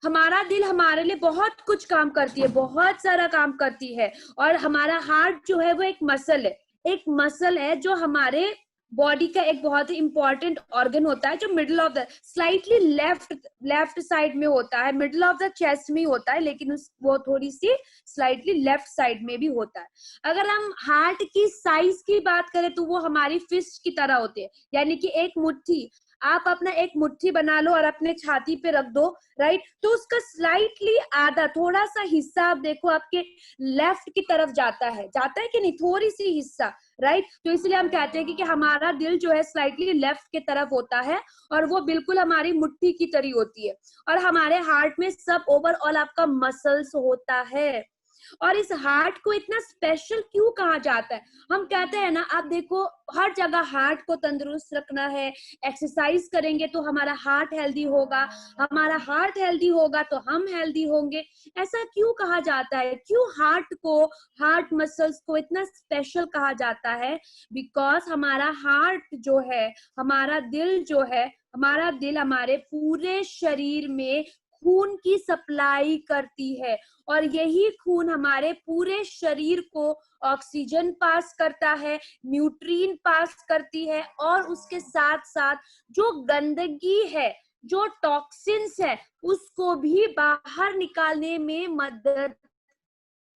हमारा दिल हमारे लिए बहुत कुछ काम करती है, बहुत सारा काम करती है। और हमारा हार्ट जो है वो एक मसल है जो हमारे बॉडी का एक बहुत ही इंपॉर्टेंट ऑर्गन होता है, जो middle of the slightly left side में होता है, मिडिल ऑफ द चेस्ट में होता है, लेकिन वो थोड़ी सी स्लाइटली लेफ्ट साइड में भी होता है। अगर हम हार्ट की साइज की बात करें तो वो हमारी फिस्ट की तरह होती है, यानी कि एक मुट्ठी, आप अपना एक मुट्ठी बना लो और अपने छाती पे रख दो, राइट, तो उसका स्लाइटली आधा थोड़ा सा हिस्सा आप देखो आपके लेफ्ट की तरफ जाता है कि नहीं, थोड़ी सी हिस्सा, राइट। तो इसलिए हम कहते हैं कि हमारा दिल जो है स्लाइटली लेफ्ट की तरफ होता है और वो बिल्कुल हमारी मुट्ठी की तरह होती है। और हमारे हार्ट में सब ओवरऑल आपका मसल्स होता है। और इस हार्ट को इतना स्पेशल क्यों कहा जाता है? हम कहते हैं ना, आप देखो हर जगह हार्ट को तंदुरुस्त रखना है, एक्सरसाइज करेंगे तो हमारा हार्ट हेल्दी होगा, हमारा हार्ट हेल्दी होगा तो हम हेल्दी होंगे। ऐसा क्यों कहा जाता है? क्यों हार्ट मसल्स को इतना स्पेशल कहा जाता है? बिकॉज हमारा हार्ट जो है, हमारा दिल हमारे पूरे शरीर में खून की सप्लाई करती है, और यही खून हमारे पूरे शरीर को ऑक्सीजन पास करता है, न्यूट्रिएंट पास करती है, और उसके साथ साथ जो गंदगी है, जो टॉक्सिन्स है, उसको भी बाहर निकालने में मदद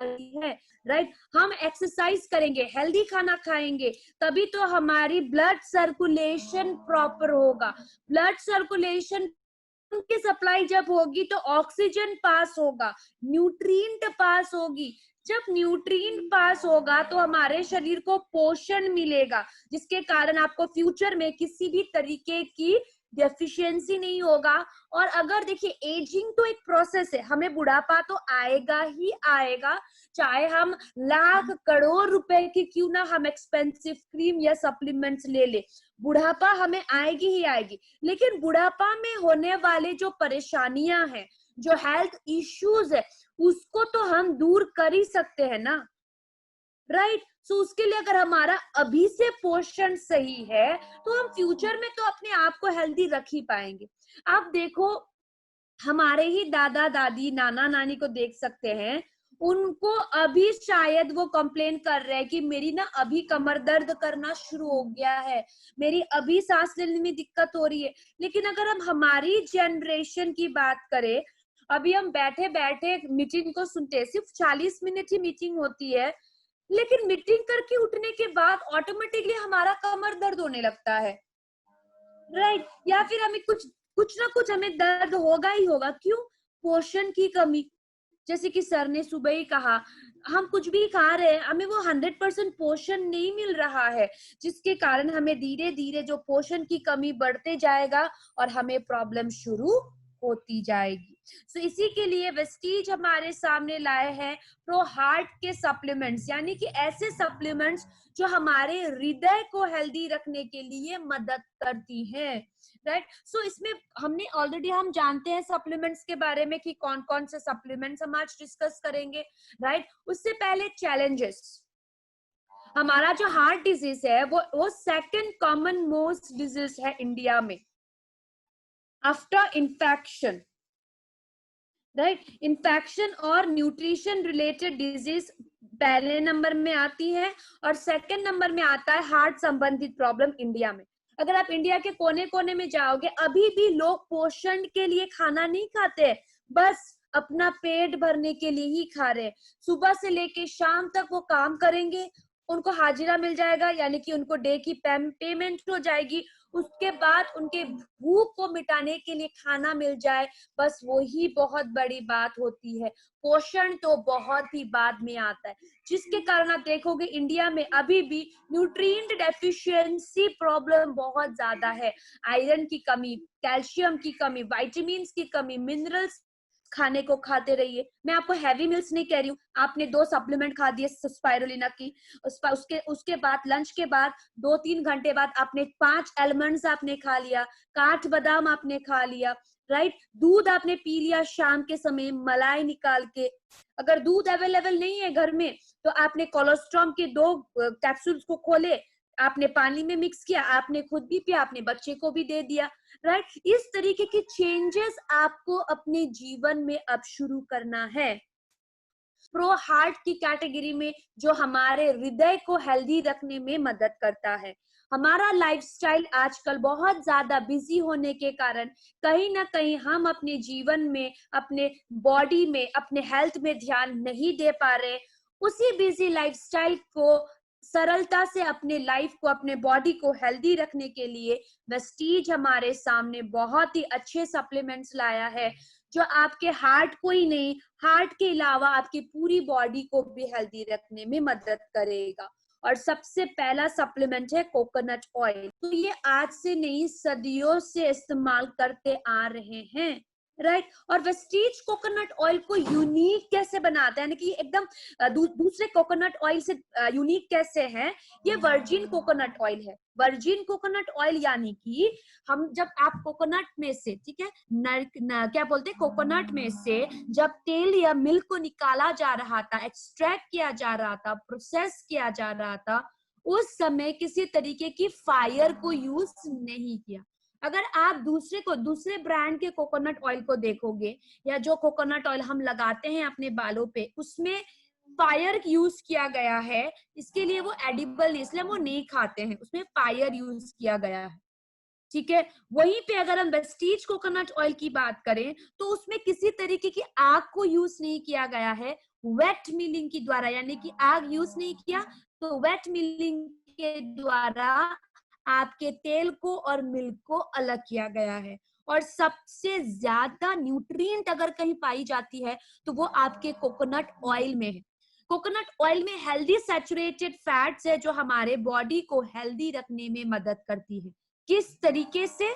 करती है, राइट। हम एक्सरसाइज करेंगे, हेल्दी खाना खाएंगे, तभी तो हमारी ब्लड सर्कुलेशन प्रॉपर होगा। ब्लड सर्कुलेशन की सप्लाई जब होगी तो ऑक्सीजन पास होगा, न्यूट्रिएंट पास होगी। जब न्यूट्रिएंट पास होगा तो हमारे शरीर को पोषण मिलेगा, जिसके कारण आपको फ्यूचर में किसी भी तरीके की डेफिशिएंसी नहीं होगा। और अगर देखिए, एजिंग तो एक प्रोसेस है, हमें बुढ़ापा तो आएगा ही आएगा, चाहे हम लाख करोड़ रुपए की क्यों ना हम एक्सपेंसिव क्रीम या सप्लीमेंट्स ले ले, बुढ़ापा हमें आएगी ही आएगी। लेकिन बुढ़ापा में होने वाले जो परेशानियां हैं, जो हेल्थ इश्यूज है, उसको तो हम दूर कर ही सकते हैं ना, राइट। सो उसके लिए अगर हमारा अभी से पोषण सही है तो हम फ्यूचर में तो अपने आप को हेल्दी रख ही पाएंगे। आप देखो, हमारे ही दादा दादी नाना नानी को देख सकते हैं, उनको अभी शायद वो कंप्लेन कर रहे हैं कि मेरी ना अभी कमर दर्द करना शुरू हो गया है, मेरी अभी सांस लेने में दिक्कत हो रही है। लेकिन अगर हम हमारी जनरेशन की बात करें, अभी हम बैठे बैठे मीटिंग को सुनते हैं, सिर्फ 40 मिनट ही मीटिंग होती है, लेकिन मीटिंग करके उठने के बाद ऑटोमेटिकली हमारा कमर दर्द होने लगता है, राइट। या फिर हमें कुछ ना कुछ हमें दर्द होगा ही होगा। क्यों? पोषण की कमी। जैसे कि सर ने सुबह ही कहा, हम कुछ भी खा रहे हैं, हमें वो 100% पोषण नहीं मिल रहा है, जिसके कारण हमें धीरे धीरे जो पोषण की कमी बढ़ते जाएगा और हमें प्रॉब्लम शुरू होती जाएगी। सो इसी के लिए वेस्टीज हमारे सामने लाए हैं प्रो हार्ट के सप्लीमेंट्स, यानी कि ऐसे सप्लीमेंट्स जो हमारे हृदय को हेल्दी रखने के लिए मदद करती हैं, राइट। सो इसमें हमने ऑलरेडी हम जानते हैं सप्लीमेंट्स के बारे में कि कौन कौन से सप्लीमेंट्स हम आज डिस्कस करेंगे, राइट। उससे पहले चैलेंजेस। हमारा जो हार्ट डिजीज है वो सेकंड कॉमन मोस्ट डिजीज है इंडिया में आफ्टर इन्फेक्शन, राइट। इन्फेक्शन और न्यूट्रिशन रिलेटेड डिजीज पहले नंबर में आती है, और सेकंड नंबर में आता है हार्ट संबंधित प्रॉब्लम इंडिया में। अगर आप इंडिया के कोने कोने में जाओगे, अभी भी लोग पोषण के लिए खाना नहीं खाते, बस अपना पेट भरने के लिए ही खा रहे हैं। सुबह से लेके शाम तक वो काम करेंगे, उनको हाजिरा मिल जाएगा, यानी कि उनको डे की पेमेंट हो जाएगी, उसके बाद उनके भूख को मिटाने के लिए खाना मिल जाए, बस वही बहुत बड़ी बात होती है। पोषण तो बहुत ही बाद में आता है, जिसके कारण आप देखोगे इंडिया में अभी भी न्यूट्रिएंट डेफिशिएंसी प्रॉब्लम बहुत ज्यादा है। आयरन की कमी, कैल्शियम की कमी, विटामिन्स की कमी, मिनरल्स खाने को खाते रहिए। मैं आपको हैवी मील्स नहीं कह रही हूँ, आपने 2 सप्लीमेंट खा दिए स्पाइरुलिना की, उसके बाद लंच के बाद 2-3 घंटे बाद आपने 5 आलमंड्स आपने खा लिया, काठ बादाम आपने खा लिया, राइट। दूध आपने पी लिया शाम के समय मलाई निकाल के। अगर दूध अवेलेबल नहीं है घर में तो आपने कोलोस्ट्रॉम के 2 कैप्सूल्स को खोले, आपने पानी में मिक्स किया, आपने खुद भी पिया, आपने बच्चे को भी दे दिया, राइट। इस तरीके के चेंजेस आपको अपने जीवन में अब शुरू करना है। प्रो हार्ट की कैटेगरी में जो हमारे हृदय को हेल्दी रखने में मदद करता है। हमारा लाइफस्टाइल आजकल बहुत ज्यादा बिजी होने के कारण कहीं ना कहीं हम अपने जीवन में, अपने बॉडी में, अपने हेल्थ में ध्यान नहीं दे पा रहे। उसी बिजी लाइफस्टाइल को सरलता से अपने लाइफ को, अपने बॉडी को हेल्दी रखने के लिए वेस्टीज हमारे सामने बहुत ही अच्छे सप्लीमेंट्स लाया है, जो आपके हार्ट को ही नहीं, हार्ट के अलावा आपकी पूरी बॉडी को भी हेल्दी रखने में मदद करेगा। और सबसे पहला सप्लीमेंट है कोकोनट ऑयल। तो ये आज से नहीं, सदियों से इस्तेमाल करते आ रहे हैं, राइट। और वेस्टीज कोकोनट ऑयल को यूनिक कैसे बनाता है, यानी कि एकदम दूसरे कोकोनट ऑयल से यूनिक कैसे है? ये वर्जिन कोकोनट ऑयल है। वर्जिन कोकोनट ऑयल यानी कि हम जब आप कोकोनट में से, ठीक है, क्या बोलते हैं, कोकोनट में से जब तेल या मिल्क को निकाला जा रहा था, एक्सट्रैक्ट किया जा रहा था, प्रोसेस किया जा रहा था, उस समय किसी तरीके की फायर को यूज नहीं किया। अगर आप दूसरे ब्रांड के कोकोनट ऑयल को देखोगे, या जो कोकोनट ऑयल हम लगाते हैं अपने बालों पे, उसमें फायर यूज किया गया है। इसके लिए वो एडिबल नहीं, इसलिए वो नहीं खाते हैं, उसमें फायर यूज किया गया है, ठीक है। वहीं पे अगर हम वेस्टीज कोकोनट ऑयल की बात करें तो उसमें किसी तरीके की आग को यूज नहीं किया गया है, वेट मिलिंग के द्वारा, यानी कि आग यूज नहीं किया, तो वेट मिलिंग के द्वारा आपके तेल को और मिल्क को अलग किया गया है। और सबसे ज्यादा न्यूट्रिएंट अगर कहीं पाई जाती है तो वो आपके कोकोनट ऑयल में है। कोकोनट ऑयल में हेल्दी सैचुरेटेड फैट्स है जो हमारे बॉडी को हेल्दी रखने में मदद करती है। किस तरीके से?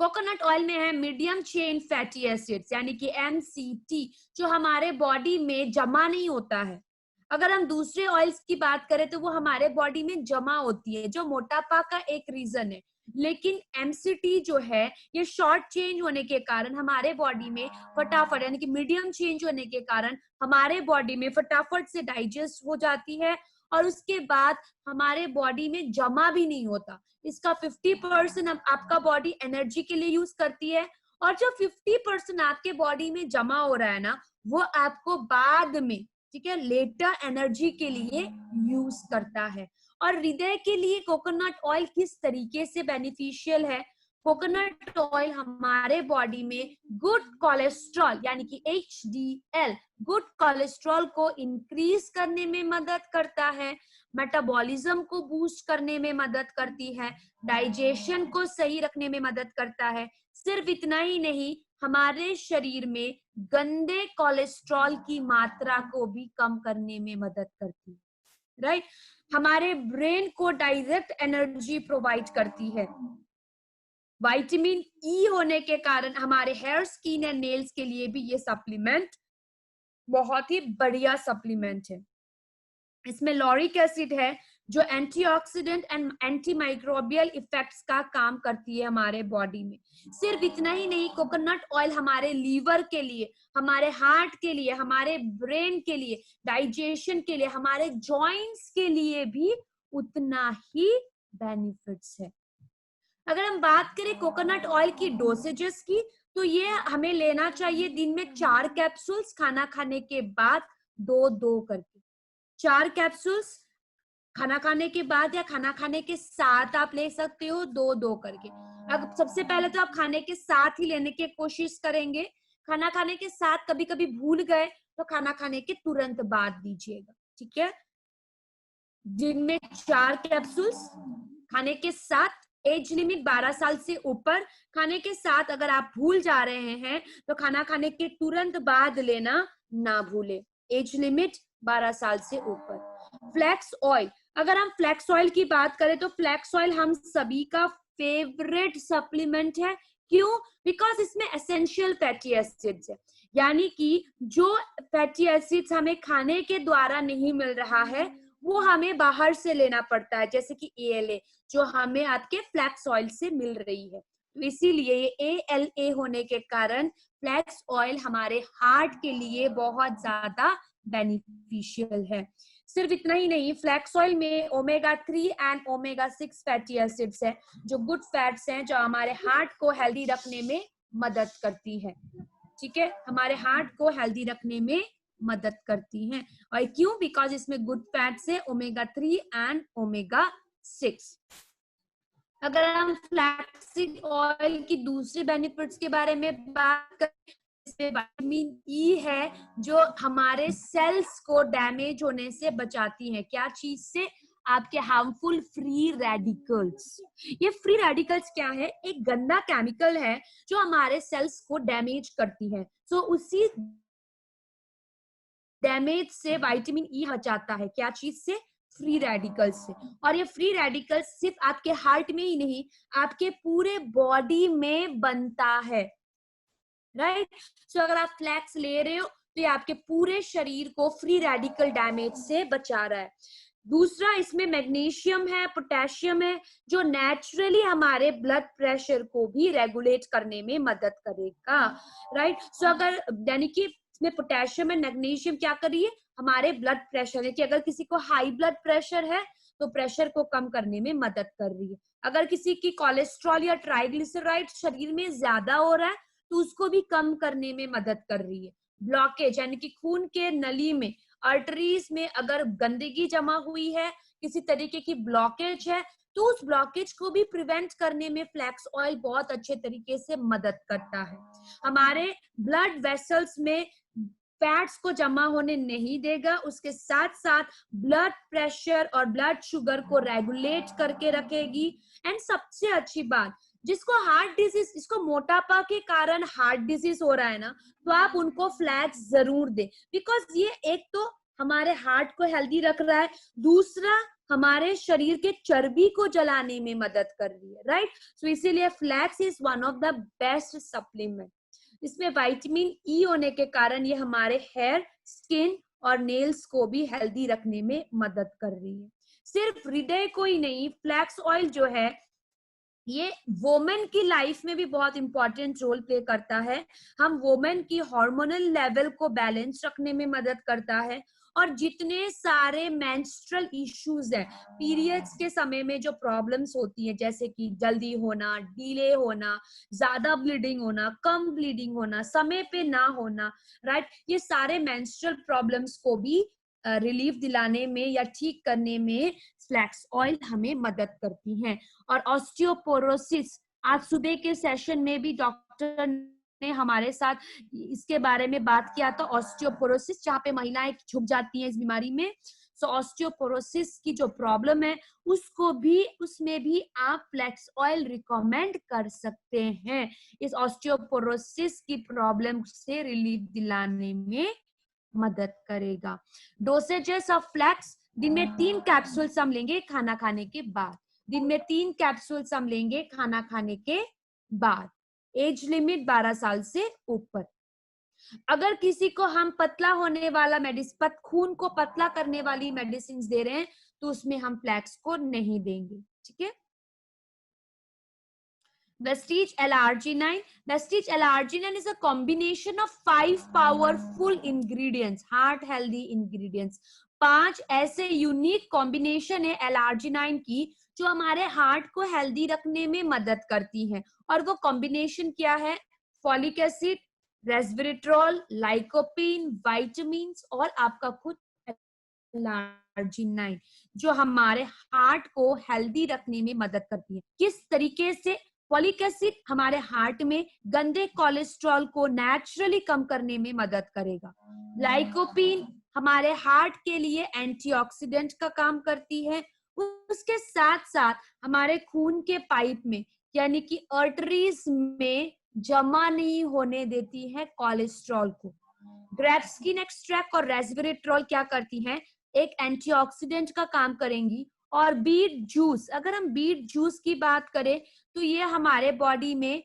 कोकोनट ऑयल में है मीडियम चेन फैटी एसिड्स, यानी कि MCT, जो हमारे बॉडी में जमा नहीं होता है। अगर हम दूसरे ऑयल्स की बात करें तो वो हमारे बॉडी में जमा होती है, जो मोटापा का एक रीजन है। लेकिन MCT जो है, ये शॉर्ट चेंज होने के कारण हमारे बॉडी में फटाफट, यानी कि मीडियम चेंज होने के कारण हमारे बॉडी में फटाफट से डाइजेस्ट हो जाती है, और उसके बाद हमारे बॉडी में जमा भी नहीं होता। इसका 50% आपका बॉडी एनर्जी के लिए यूज करती है, और जो 50% आपके बॉडी में जमा हो रहा है ना, वो आपको बाद में, ठीक है, लेटर एनर्जी के लिए यूज करता है। और हृदय के लिए कोकोनट ऑयल किस तरीके से बेनिफिशियल है? कोकोनट ऑयल हमारे बॉडी में गुड कोलेस्ट्रॉल, यानी कि HDL, गुड कोलेस्ट्रॉल को इंक्रीज करने में मदद करता है, मेटाबॉलिज्म को बूस्ट करने में मदद करती है, डाइजेशन को सही रखने में मदद करता है। सिर्फ इतना ही नहीं, हमारे शरीर में गंदे कोलेस्ट्रॉल की मात्रा को भी कम करने में मदद करती है, राइट। हमारे ब्रेन को डायरेक्ट एनर्जी प्रोवाइड करती है। विटामिन E होने के कारण हमारे हेयर, स्किन एंड नेल्स के लिए भी ये सप्लीमेंट बहुत ही बढ़िया सप्लीमेंट है। इसमें लॉरिक एसिड है जो एंटीऑक्सीडेंट एंड एंटीमाइक्रोबियल इफेक्ट्स का काम करती है हमारे बॉडी में। सिर्फ इतना ही नहीं, कोकोनट ऑयल हमारे लीवर के लिए, हमारे हार्ट के लिए, हमारे ब्रेन के लिए, डाइजेशन के लिए, हमारे जॉइंट्स के लिए भी उतना ही बेनिफिट्स है। अगर हम बात करें कोकोनट ऑयल की डोसेजेस की, तो ये हमें लेना चाहिए दिन में 4 कैप्सूल्स, खाना खाने के बाद 2-2 करके। 4 कैप्सूल्स खाना खाने के बाद या खाना खाने के साथ आप ले सकते हो, 2-2 करके। अब सबसे पहले तो आप खाने के साथ ही लेने की कोशिश करेंगे। खाना खाने के साथ कभी कभी भूल गए तो खाना खाने के तुरंत बाद दीजिएगा, ठीक है। दिन में 4 कैप्सूल्स खाने के साथ, एज लिमिट 12 साल से ऊपर। खाने के साथ अगर आप भूल जा रहे हैं तो खाना खाने के तुरंत बाद लेना ना भूले। एज लिमिट 12 साल से ऊपर। फ्लैक्स ऑयल, अगर हम फ्लैक्स ऑयल की बात करें तो फ्लैक्स ऑयल हम सभी का फेवरेट सप्लीमेंट है। क्यों? बिकॉज इसमें एसेंशियल फैटी एसिड्स है, यानी कि जो फैटी एसिड्स हमें खाने के द्वारा नहीं मिल रहा है वो हमें बाहर से लेना पड़ता है, जैसे कि ALA जो हमें आपके फ्लैक्स ऑयल से मिल रही है। तो इसीलिए ये ALA होने के कारण फ्लैक्स ऑयल हमारे हार्ट के लिए बहुत ज्यादा बेनिफिशियल है। सिर्फ इतना ही नहीं, फ्लैक्स ऑयल में omega 3 and omega 6 fatty acids है, जो गुड फैट्स हैं, जो हमारे हार्ट को हेल्दी रखने में मदद करती है। ठीक है, हमारे हार्ट को हेल्दी रखने में मदद करती हैं। और क्यों? बिकॉज इसमें गुड फैट्स है, ओमेगा 3 एंड ओमेगा 6। अगर हम फ्लैक्सीड ऑयल की दूसरे बेनिफिट्स के बारे में बात करें, इसमें विटामिन ई है, जो हमारे सेल्स को डैमेज होने से बचाती है। क्या चीज से? आपके हार्मफुल फ्री रेडिकल्स। ये फ्री रेडिकल्स क्या है? एक गंदा केमिकल है जो हमारे सेल्स को डैमेज करती है। सो उसी डैमेज से विटामिन ई बचाता है। क्या चीज से? फ्री रेडिकल्स से। और ये फ्री रेडिकल्स सिर्फ आपके हार्ट में ही नहीं, आपके पूरे बॉडी में बनता है, राइट? सो अगर आप फ्लैक्स ले रहे हो तो ये आपके पूरे शरीर को फ्री रेडिकल डैमेज से बचा रहा है। दूसरा, इसमें मैग्नीशियम है, पोटेशियम है, जो नेचुरली हमारे ब्लड प्रेशर को भी रेगुलेट करने में मदद करेगा, राइट? सो अगर यानी कि इसमें पोटेशियम एंड मैग्नीशियम क्या कर रही है? हमारे ब्लड प्रेशर है, कि अगर किसी को हाई ब्लड प्रेशर है तो प्रेशर को कम करने में मदद कर रही है। अगर किसी की कोलेस्ट्रॉल या ट्राइग्लिसराइड शरीर में ज्यादा हो रहा है तो उसको भी कम करने में मदद कर रही है। ब्लॉकेज यानी कि खून के नली में, आर्टरीज में अगर गंदगी जमा हुई है, किसी तरीके की ब्लॉकेज है, तो उस ब्लॉकेज को भी प्रिवेंट करने में फ्लैक्स ऑयल बहुत अच्छे तरीके से मदद करता है। हमारे ब्लड वेसल्स में फैट्स को जमा होने नहीं देगा, उसके साथ साथ ब्लड प्रेशर और ब्लड शुगर को रेगुलेट करके रखेगी। एंड सबसे अच्छी बात, जिसको हार्ट डिजीज, इसको मोटापा के कारण हार्ट डिजीज हो रहा है ना, तो आप उनको फ्लैक्स जरूर दे, बिकॉज ये एक तो हमारे हार्ट को हेल्दी रख रहा है, दूसरा हमारे शरीर के चर्बी को जलाने में मदद कर रही है, राइट? सो इसीलिए flax is one of the best supplement. इसमें विटामिन ई होने के कारण ये हमारे हेयर, स्किन और नेल्स को भी हेल्दी रखने में मदद कर रही है। सिर्फ हृदय को ही नहीं, फ्लैक्स ऑयल जो है ये वोमेन की लाइफ में भी बहुत इंपॉर्टेंट रोल प्ले करता है। हम वोमेन की हार्मोनल लेवल को बैलेंस रखने में मदद करता है। और जितने सारे मेंस्ट्रुअल इश्यूज हैं, पीरियड्स के समय में जो प्रॉब्लम्स होती हैं, जैसे कि जल्दी होना, डिले होना, ज्यादा ब्लीडिंग होना, कम ब्लीडिंग होना, समय पे ना होना, राइट, ये सारे मेंस्ट्रुअल प्रॉब्लम्स को भी रिलीफ दिलाने में या ठीक करने में फ्लैक्स ऑयल हमें मदद करती हैं। और ऑस्टियोपोरोसिस, आज सुबह के सेशन में भी डॉक्टर ने हमारे साथ इसके बारे में बात किया था। ऑस्टियोपोरोसिस, जहाँ पे महिलाएं झुक जाती हैं इस बीमारी में, सो ऑस्टियोपोरोसिस की जो प्रॉब्लम है उसको भी, उसमें भी आप फ्लैक्स ऑयल रिकमेंड कर सकते हैं। इस ऑस्टियोपोरोसिस की प्रॉब्लम से रिलीफ दिलाने में मदद करेगा। डोसेजेस ऑफ फ्लैक्स, दिन में 3 कैप्सूल्स हम लेंगे खाना खाने के बाद। दिन में 3 कैप्सूल्स हम लेंगे खाना खाने के बाद। एज लिमिट 12 साल से ऊपर। अगर किसी को हम पतला होने वाला मेडिसिन, खून को पतला करने वाली मेडिसिन दे रहे हैं, तो उसमें हम फ्लैक्स को नहीं देंगे, ठीक है? Vestige L-arginine. Vestige L-arginine is a combination of 5 powerful ingredients, heart healthy ingredients. 5 ऐसे यूनिक कॉम्बिनेशन है L-arginine की जो हमारे हार्ट को हेल्दी रखने में मदद करती हैं। और वो कॉम्बिनेशन क्या है? फॉलिक एसिड, रेस्वेरेट्रॉल, लाइकोपीन, विटामिन और आपका खुद L-arginine, जो हमारे हार्ट को हेल्दी रखने में मदद करती है। किस तरीके से? फॉलिक एसिड हमारे हार्ट में गंदे कोलेस्ट्रॉल को नेचुरली कम करने में मदद करेगा। लाइकोपीन हमारे हार्ट के लिए एंटीऑक्सीडेंट का काम करती है। उसके साथ साथ हमारे खून के पाइप में, यानी कि आर्टरीज में जमा नहीं होने देती है कोलेस्ट्रॉल को। ग्रेप्सकिन एक्सट्रैक्ट और रेस्वेरेट्रॉल क्या करती हैं? एक एंटीऑक्सीडेंट का काम करेंगी। और बीट जूस, अगर हम बीट जूस की बात करें तो ये हमारे बॉडी में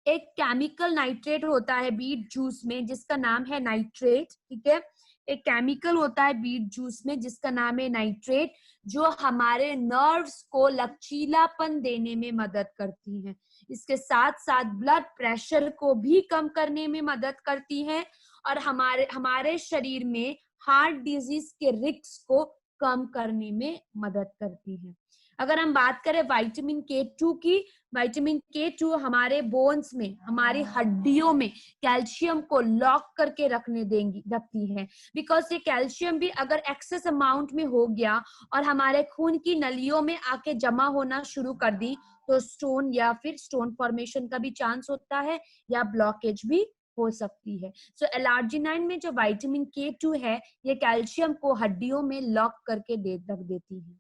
एक केमिकल नाइट्रेट होता है बीट जूस में, जिसका नाम है नाइट्रेट, ठीक है? एक केमिकल होता है बीट जूस में जिसका नाम है नाइट्रेट, जो हमारे नर्व्स को लचीलापन देने में मदद करती है। इसके साथ साथ ब्लड प्रेशर को भी कम करने में मदद करती है। और हमारे शरीर में हार्ट डिजीज के रिस्क को कम करने में मदद करती है। अगर हम बात करें विटामिन K2 की, विटामिन K2 हमारे बोन्स में, हमारी हड्डियों में कैल्शियम को लॉक करके रखती है। बिकॉज ये कैल्शियम भी अगर एक्सेस अमाउंट में हो गया और हमारे खून की नलियों में आके जमा होना शुरू कर दी तो स्टोन या फिर स्टोन फॉर्मेशन का भी चांस होता है या ब्लॉकेज भी हो सकती है। सो एलार्जिनाइन में जो विटामिन K2 है ये कैल्शियम को हड्डियों में लॉक करके रख देती है।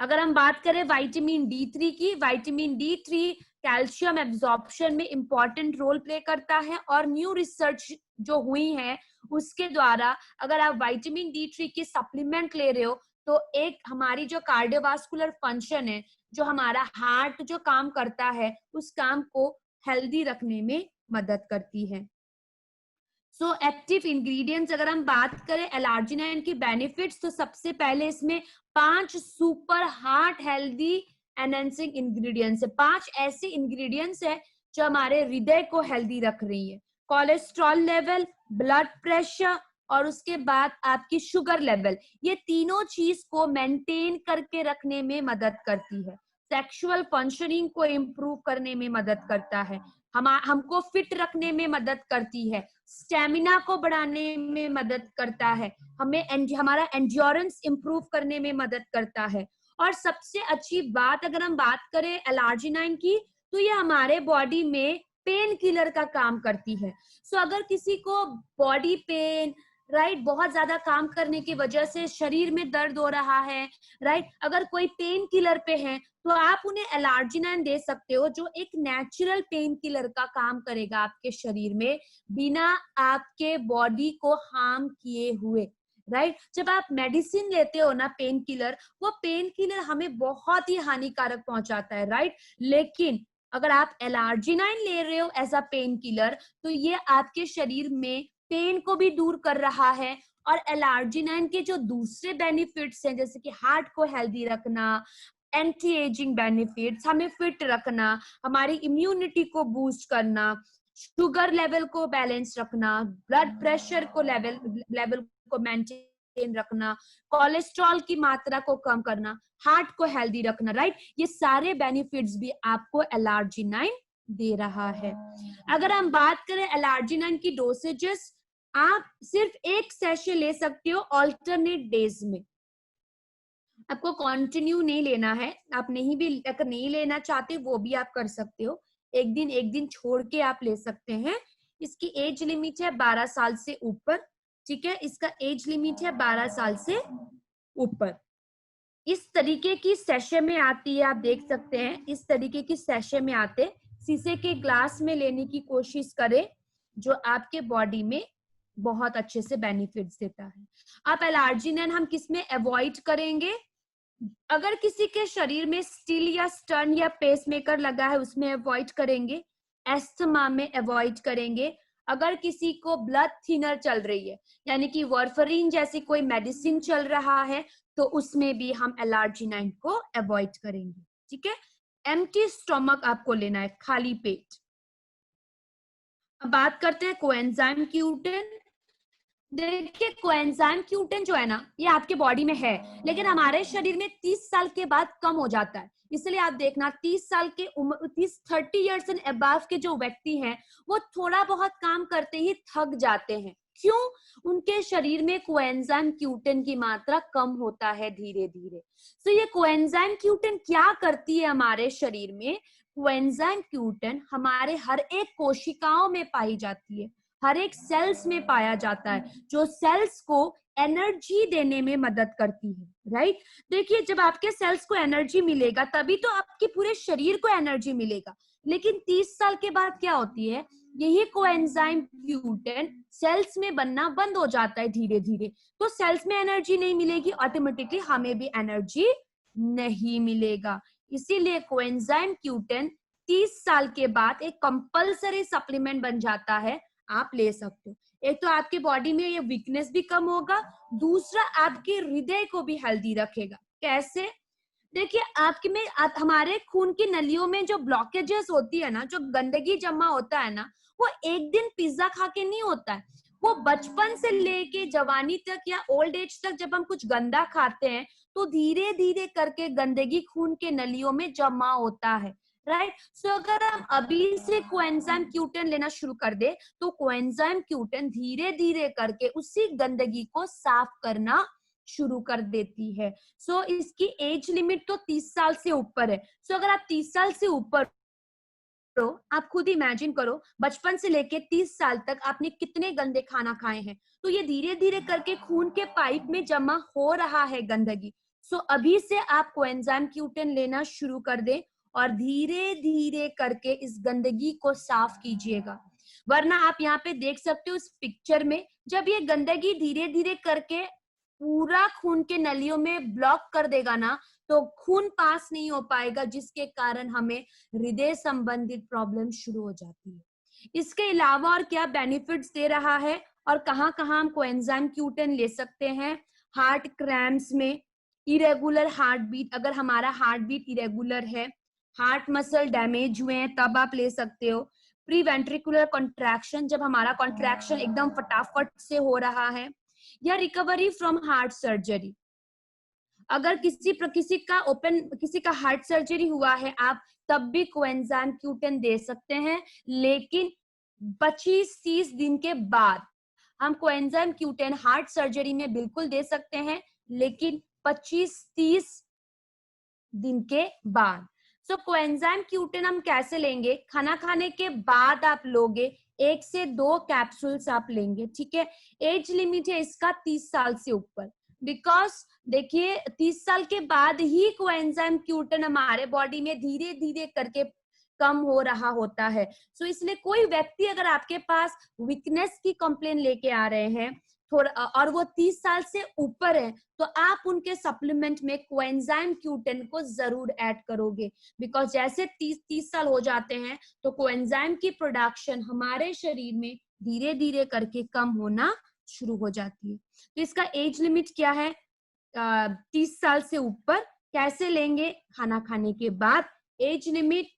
अगर हम बात करें विटामिन D3 की, विटामिन D3 कैल्शियम एब्जॉर्प्शन में इंपॉर्टेंट रोल प्ले करता है और न्यू रिसर्च जो हुई है उसके द्वारा अगर आप विटामिन D3 की सप्लीमेंट ले रहे हो तो एक हमारी जो कार्डियोवास्कुलर फंक्शन है, जो हमारा हार्ट जो काम करता है, उस काम को हेल्दी रखने में मदद करती है। सो एक्टिव इंग्रेडिएंट्स अगर हम बात करें एलार्जिनाइन की बेनिफिट्स, तो सबसे पहले इसमें 5 super heart healthy enhancing ingredients है। 5 ऐसे इंग्रेडिएंट्स है जो हमारे हृदय को हेल्दी रख रही है। कोलेस्ट्रॉल लेवल, ब्लड प्रेशर और उसके बाद आपकी शुगर लेवल, ये तीनों चीज को मेंटेन करके रखने में मदद करती है। सेक्सुअल फंक्शनिंग को इम्प्रूव करने में मदद करता है, हमको फिट रखने में मदद करती है, स्टेमिना को बढ़ाने में मदद करता है, हमें हमारा एंड्योरेंस इंप्रूव करने में मदद करता है। और सबसे अच्छी बात अगर हम बात करें एलार्जिनाइन की, तो ये हमारे बॉडी में पेन किलर का काम करती है। सो अगर किसी को बॉडी पेन, राइट, बहुत ज्यादा काम करने की वजह से शरीर में दर्द हो रहा है, राइट, अगर कोई पेन किलर पे है तो आप उन्हें एलार्जिनाइन दे सकते हो, जो एक नेचुरल पेन किलर का काम करेगा आपके शरीर में बिना आपके बॉडी को हार्म किए हुए, राइट। जब आप मेडिसिन लेते हो ना पेन किलर, वो पेन किलर हमें बहुत ही हानिकारक पहुंचाता है, राइट। लेकिन अगर आप एलार्जिनाइन ले रहे हो एज अ पेन किलर, तो ये आपके शरीर में पेन को भी दूर कर रहा है। और एलार्जिनाइन के जो दूसरे बेनिफिट्स हैं, जैसे कि हार्ट को हेल्दी रखना, एंटी एजिंग बेनिफिट्स, हमें फिट रखना, हमारी इम्यूनिटी को बूस्ट करना, शुगर लेवल को बैलेंस रखना, ब्लड प्रेशर को लेवल को मेंटेन रखना, कोलेस्ट्रॉल की मात्रा को कम करना, हार्ट को हेल्दी रखना, राइट, ये सारे बेनिफिट्स भी आपको एलार्जिनाइन दे रहा है। अगर हम बात करें एलार्जिनाइन की डोसेजेस, आप सिर्फ एक सेशे ले सकते हो ऑल्टरनेट डेज में, आपको कंटिन्यू नहीं लेना है। आप अगर नहीं लेना चाहते वो भी आप कर सकते हो, एक दिन छोड़ के आप ले सकते हैं। इसकी एज लिमिट है 12 साल से ऊपर, ठीक है, इसका एज लिमिट है 12 साल से ऊपर। इस तरीके की सेशे में आती है, आप देख सकते हैं इस तरीके की सेशे में आते, शीशे के ग्लास में लेने की कोशिश करें, जो आपके बॉडी में बहुत अच्छे से बेनिफिट्स देता है। आप एलार्जिनाइन हम किस में अवॉइड करेंगे? अगर किसी के शरीर में स्टील या स्टन या पेसमेकर लगा है उसमें अवॉइड करेंगे, एस्थमा में अवॉइड करेंगे। अगर किसी को ब्लड थिनर चल रही है, यानी कि वार्फरिन जैसी कोई मेडिसिन चल रहा है, तो उसमें भी हम एलार्जिनाइन को अवॉइड करेंगे, ठीक है। एम्प्टी स्टमक आपको लेना है, खाली पेट। अब बात करते हैं कोएंजाइम Q10। देखिए कोएंजाइम Q10 जो है ना, ये आपके बॉडी में है, लेकिन हमारे शरीर में 30 साल के बाद कम हो जाता है। इसलिए आप देखना 30 साल के उम्र, 30 इयर्स एंड अबव के जो व्यक्ति हैं, वो थोड़ा बहुत काम करते ही थक जाते हैं। क्यों? उनके शरीर में कोएंजाइम Q10 की मात्रा कम होता है धीरे धीरे। तो ये कोएंजाइम Q10 क्या करती है हमारे शरीर में? कोएंजाइम Q10 हमारे हर एक कोशिकाओं में पाई जाती है, हर एक सेल्स में पाया जाता है, जो सेल्स को एनर्जी देने में मदद करती है, राइट। देखिए जब आपके सेल्स को एनर्जी मिलेगा तभी तो आपके पूरे शरीर को एनर्जी मिलेगा। लेकिन 30 साल के बाद क्या होती है, यही कोएंजाइम Q10 सेल्स में बनना बंद हो जाता है धीरे धीरे। तो सेल्स में एनर्जी नहीं मिलेगी, ऑटोमेटिकली हमें भी एनर्जी नहीं मिलेगा। इसीलिए कोएंजाइम Q10 30 साल के बाद एक कंपल्सरी सप्लीमेंट बन जाता है, आप ले सकते हो। एक तो आपकी बॉडी में ये वीकनेस भी कम होगा, दूसरा आपके हृदय को भी हेल्दी रखेगा। कैसे? देखिए आपके में हमारे खून की नलियों में जो ब्लॉकेजेस होती है ना, जो गंदगी जमा होता है ना, वो एक दिन पिज्जा खा के नहीं होता है, वो बचपन से लेके जवानी तक या ओल्ड एज तक जब हम कुछ गंदा खाते हैं तो धीरे धीरे करके गंदगी खून के नलियों में जमा होता है, राइट। सो अगर हम अभी से कोएंजाइम Q10 लेना शुरू कर दे तो कोएंजाइम Q10 धीरे धीरे करके उसी गंदगी को साफ करना शुरू कर देती है। सो इसकी एज लिमिट तो 30 साल से ऊपर है। सो अगर आप 30 साल से ऊपर, आप खुद इमेजिन करो बचपन से लेके 30 साल तक आपने कितने गंदे खाना खाए हैं, तो ये धीरे धीरे करके खून के पाइप में जमा हो रहा है गंदगी। सो अभी से आप कोएंजाइम Q10 लेना शुरू कर दें और धीरे धीरे करके इस गंदगी को साफ कीजिएगा। वरना आप यहाँ पे देख सकते हो इस पिक्चर में, जब ये गंदगी धीरे धीरे करके पूरा खून के नलियों में ब्लॉक कर देगा ना, तो खून पास नहीं हो पाएगा, जिसके कारण हमें हृदय संबंधित प्रॉब्लम शुरू हो जाती है। इसके अलावा और क्या बेनिफिट्स दे रहा है और कहाँ कहाँ हम कोएंजाइम Q10 ले सकते हैं? हार्ट क्रैम्प्स में, इरेगुलर हार्ट बीट, अगर हमारा हार्ट बीट इरेगुलर है, हार्ट मसल डैमेज हुए हैं, तब आप ले सकते हो। प्री वेंट्रिकुलर कॉन्ट्रैक्शन, जब हमारा कॉन्ट्रैक्शन एकदम फटाफट से हो रहा है, या रिकवरी फ्रॉम हार्ट सर्जरी। अगर किसी का हार्ट सर्जरी हुआ है, आप तब भी कोएंजाइम Q10 दे सकते हैं, लेकिन 25-30 दिन के बाद। हम कोएंजाइम Q10 हार्ट सर्जरी में बिल्कुल दे सकते हैं, लेकिन 25-30 दिन के बाद। सो कोएंजाइम Q10 हम कैसे लेंगे? खाना खाने के बाद आप लोगे, 1 से 2 कैप्सूल्स आप लेंगे, ठीक है। एज लिमिट है इसका 30 साल से ऊपर, बिकॉज देखिए 30 साल के बाद ही कोएंजाइम Q10 हमारे बॉडी में धीरे धीरे करके कम हो रहा होता है। सो इसलिए कोई व्यक्ति अगर आपके पास वीकनेस की कंप्लेन लेके आ रहे हैं थोड़ा और वो 30 साल से ऊपर है, तो आप उनके सप्लीमेंट में कोएंजाइम Q10 को जरूर ऐड करोगे, बिकॉज जैसे 30 साल हो जाते हैं तो कोएंजाइम की प्रोडक्शन हमारे शरीर में धीरे धीरे करके कम होना शुरू हो जाती है। तो इसका एज लिमिट क्या है? 30 साल से ऊपर। कैसे लेंगे? खाना खाने के बाद। एज लिमिट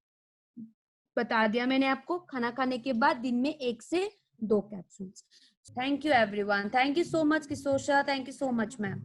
बता दिया मैंने आपको, खाना खाने के बाद दिन में 1 से 2 capsules. Thank you everyone, thank you so much Kishore, thank you so much ma'am.